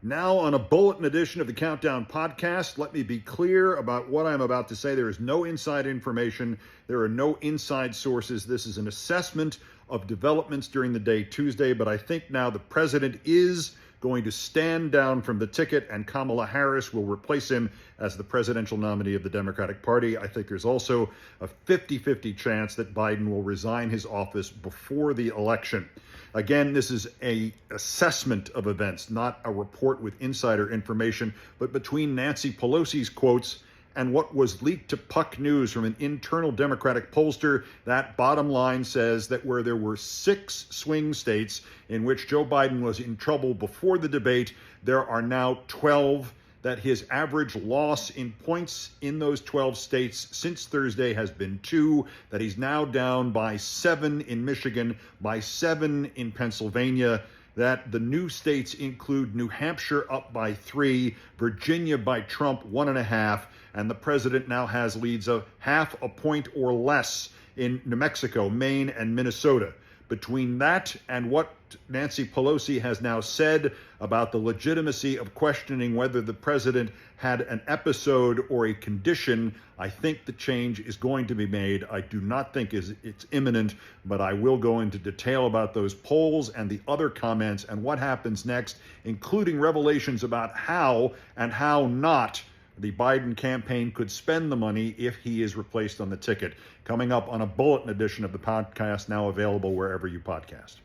Now on a bulletin edition of the Countdown Podcast, let me be clear about what I'm about to say. There is no inside information. There are no inside sources. This is an assessment of developments during the day Tuesday, but I think now the president is going to stand down from the ticket and Kamala Harris will replace him as the presidential nominee of the Democratic Party. I think there's also a 50-50 chance that Biden will resign his office before the election. Again, this is an assessment of events, not a report with insider information, but between Nancy Pelosi's quotes and what was leaked to Puck News from an internal Democratic pollster, that bottom line says that where there were 6 swing states in which Joe Biden was in trouble before the debate, there are now 12, that his average loss in points in those 12 states since Thursday has been 2, that he's now down by 7 in Michigan, by 7 in Pennsylvania, that the new states include New Hampshire up by 3, Virginia by Trump 1.5, and the president now has leads of 0.5 point or less in New Mexico, Maine, and Minnesota. Between that and what Nancy Pelosi has now said about the legitimacy of questioning whether the president had an episode or a condition, I think the change is going to be made. I do not think it's imminent, but I will go into detail about those polls and the other comments and what happens next, including revelations about how and how not the Biden campaign could spend the money if he is replaced on the ticket. Coming up on a bulletin edition of the podcast, now available wherever you podcast.